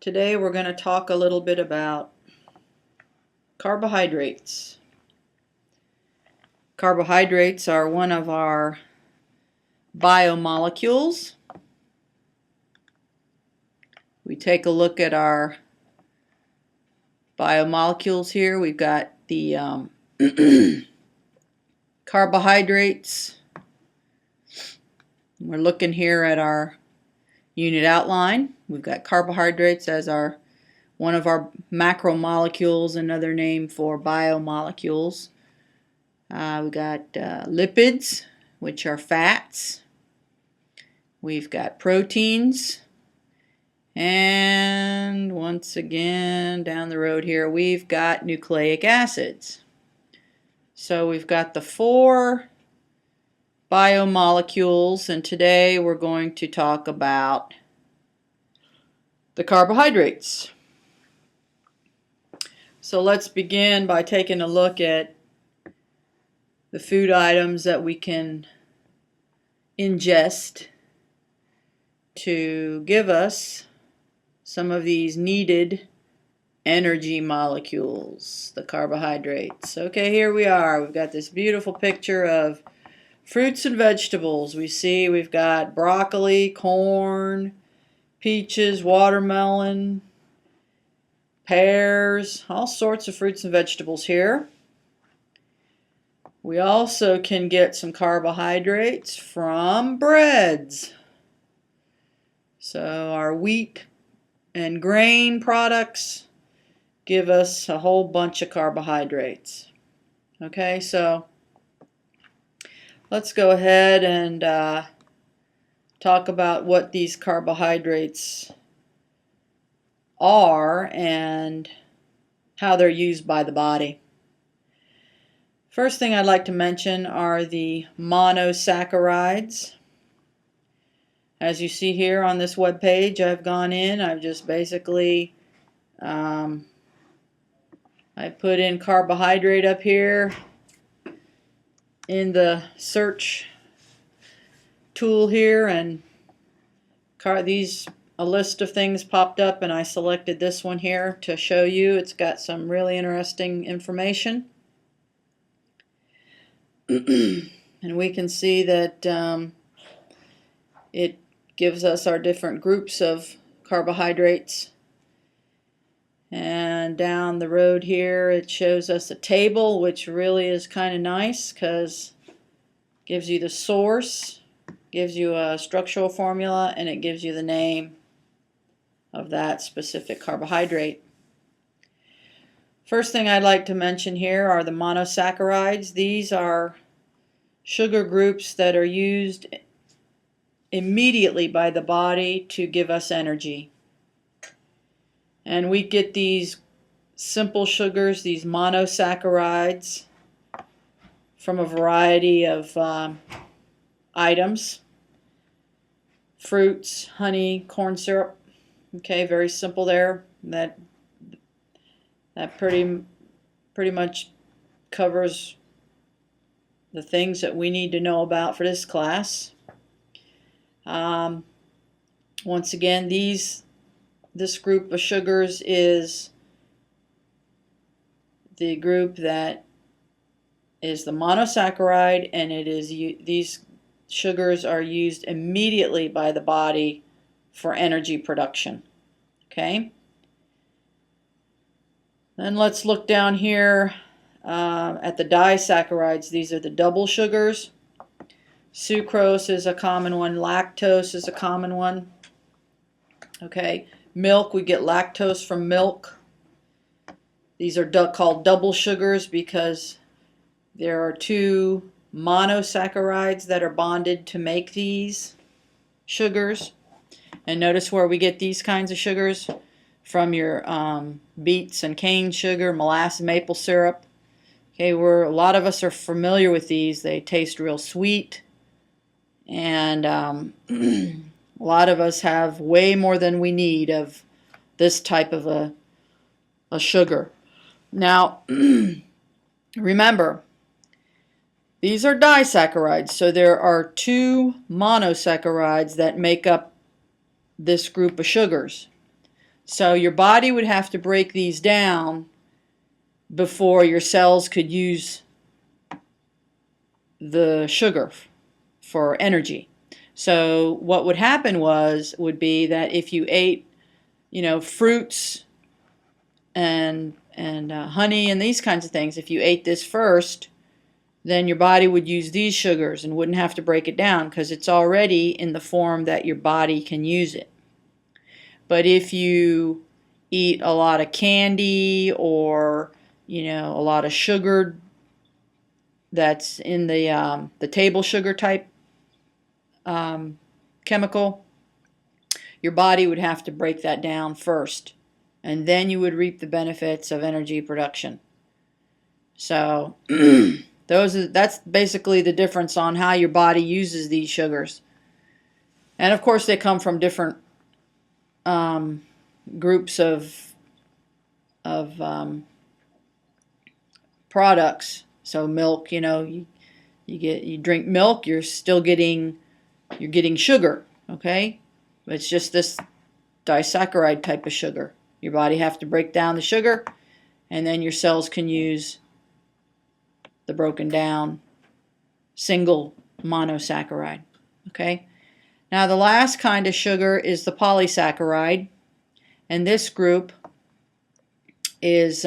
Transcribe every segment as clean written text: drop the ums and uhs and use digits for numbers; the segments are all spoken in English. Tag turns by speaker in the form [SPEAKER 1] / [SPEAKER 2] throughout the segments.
[SPEAKER 1] Today we're going to talk a little bit about carbohydrates. Carbohydrates are one of our biomolecules. We take a look at our biomolecules here. We've got the carbohydrates. We're looking here at our unit outline. We've got carbohydrates as one of our macromolecules, another name for biomolecules. We've got lipids, which are fats. We've got proteins. And once again, down the road here, we've got nucleic acids. So we've got the four biomolecules, and today we're going to talk about the carbohydrates. So let's begin by taking a look at the food items that we can ingest to give us some of these needed energy molecules, the carbohydrates. Okay, here we are. We've got this beautiful picture of fruits and vegetables. We've got broccoli, corn, peaches, watermelon, pears, all sorts of fruits and vegetables here. We also can get some carbohydrates from breads. So our wheat and grain products give us a whole bunch of carbohydrates. Okay, so let's go ahead and talk about what these carbohydrates are and how they're used by the body. First thing I'd like to mention are the monosaccharides. As you see here on this web page, I've gone in, I've just basically I put in carbohydrate up here in the search tool here, and a list of things popped up, and I selected this one here to show you. It's got some really interesting information. And we can see that it gives us our different groups of carbohydrates. And down the road here it shows us a table, which really is kind of nice because it gives you the source, gives you a structural formula, and it gives you the name of that specific carbohydrate. First thing I'd like to mention here are the monosaccharides. These are sugar groups that are used immediately by the body to give us energy. And we get these simple sugars, these monosaccharides, from a variety of items. Fruits, honey, corn syrup. Okay, very simple there. That pretty much covers the things that we need to know about for this class. Once again, this group of sugars is the group that is the monosaccharide, and these sugars are used immediately by the body for energy production. Okay. Then let's look down here at the disaccharides. These are the double sugars. Sucrose is a common one. Lactose is a common one. Okay. Milk, we get lactose from milk. These are called double sugars because there are two monosaccharides that are bonded to make these sugars. And notice where we get these kinds of sugars from your beets and cane sugar, molasses, maple syrup. Okay, a lot of us are familiar with these. They taste real sweet, and a lot of us have way more than we need of this type of a sugar. Now, remember, these are disaccharides, so there are two monosaccharides that make up this group of sugars. So your body would have to break these down before your cells could use the sugar for energy. So what would happen would be that if you ate, fruits and honey and these kinds of things, if you ate this first, then your body would use these sugars and wouldn't have to break it down because it's already in the form that your body can use it. But if you eat a lot of candy or a lot of sugar that's in the table sugar type chemical, your body would have to break that down first, and then you would reap the benefits of energy production. So that's basically the difference on how your body uses these sugars. And of course they come from different groups of products. So milk, you drink milk, you're getting sugar, okay? It's just this disaccharide type of sugar. Your body have to break down the sugar, and then your cells can use the broken down single monosaccharide, okay? Now the last kind of sugar is the polysaccharide, and this group is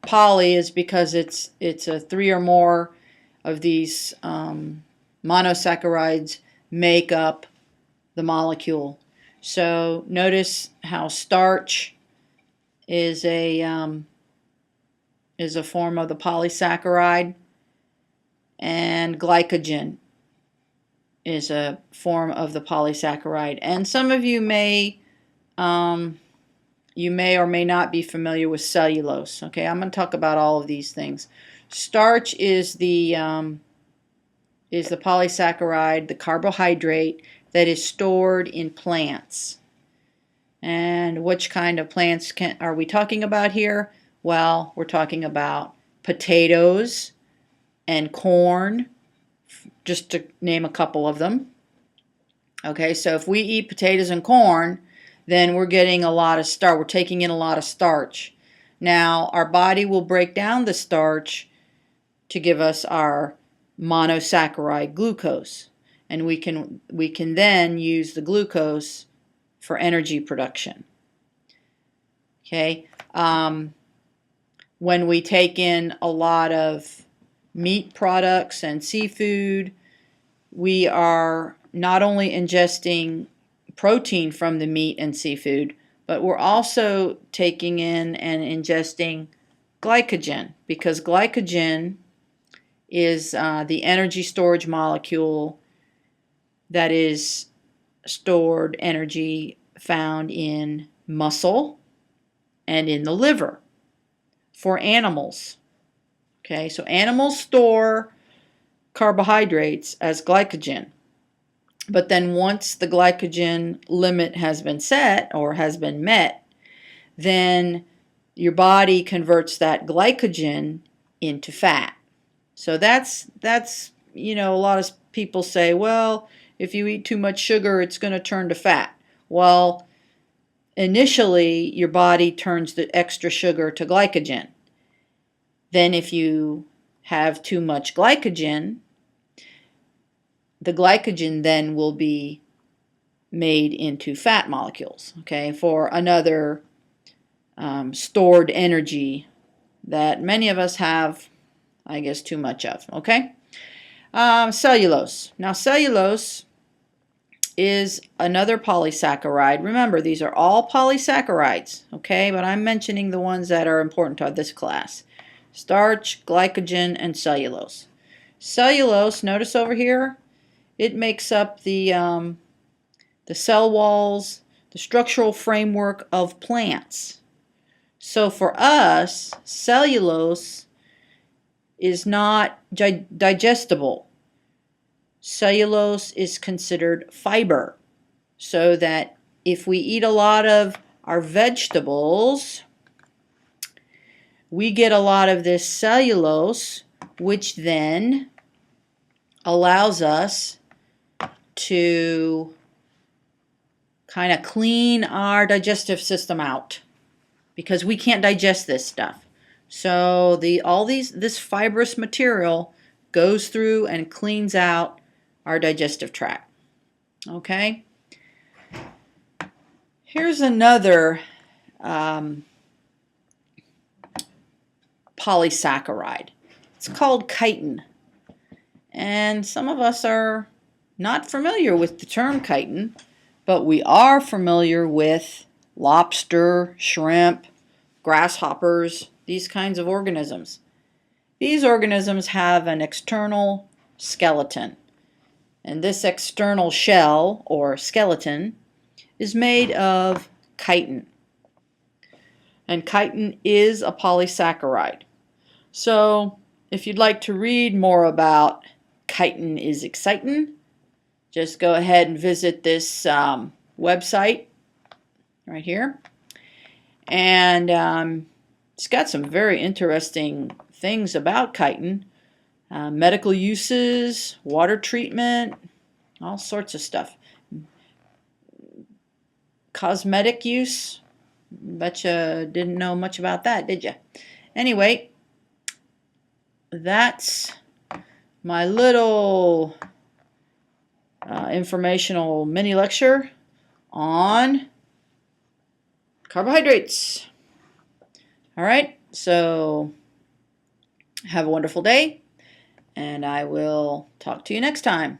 [SPEAKER 1] poly is because it's a 3 or more of these monosaccharides make up the molecule. So notice how starch is a form of the polysaccharide, and glycogen is a form of the polysaccharide. And some of you may or may not be familiar with cellulose. Okay, I'm going to talk about all of these things. Starch is the polysaccharide, the carbohydrate that is stored in plants. And which kind of plants are we talking about here? Well, we're talking about potatoes and corn, just to name a couple of them. Okay, so if we eat potatoes and corn, then we're getting a lot of starch. We're taking in a lot of starch. Now, our body will break down the starch to give us our monosaccharide glucose, and we can then use the glucose for energy production. Okay, when we take in a lot of meat products and seafood, we are not only ingesting protein from the meat and seafood, but we're also taking in and ingesting glycogen, because glycogen is the energy storage molecule that is stored energy found in muscle and in the liver for animals. Okay, so animals store carbohydrates as glycogen. But then once the glycogen limit has been set or has been met, then your body converts that glycogen into fat. So that's a lot of people say, well, if you eat too much sugar, it's going to turn to fat. Well, initially, your body turns the extra sugar to glycogen. Then if you have too much glycogen, the glycogen then will be made into fat molecules, okay, for another stored energy that many of us have, I guess, too much of, okay? Cellulose. Now, cellulose is another polysaccharide. Remember, these are all polysaccharides, okay, but I'm mentioning the ones that are important to this class. Starch, glycogen, and cellulose. Cellulose, notice over here, it makes up the cell walls, the structural framework of plants. So for us, cellulose is not digestible. Cellulose is considered fiber, so that if we eat a lot of our vegetables, we get a lot of this cellulose, which then allows us to kind of clean our digestive system out because we can't digest this stuff. So this fibrous material goes through and cleans out our digestive tract. Okay. Here's another polysaccharide. It's called chitin. And some of us are not familiar with the term chitin, but we are familiar with lobster, shrimp, grasshoppers, these kinds of organisms. These organisms have an external skeleton. And this external shell, or skeleton, is made of chitin. And chitin is a polysaccharide. So, if you'd like to read more about chitin is excitin', just go ahead and visit this website right here. And it's got some very interesting things about chitin. Medical uses, water treatment, all sorts of stuff. Cosmetic use, bet you didn't know much about that, did you? Anyway, that's my little informational mini lecture on carbohydrates. All right, so have a wonderful day, and I will talk to you next time.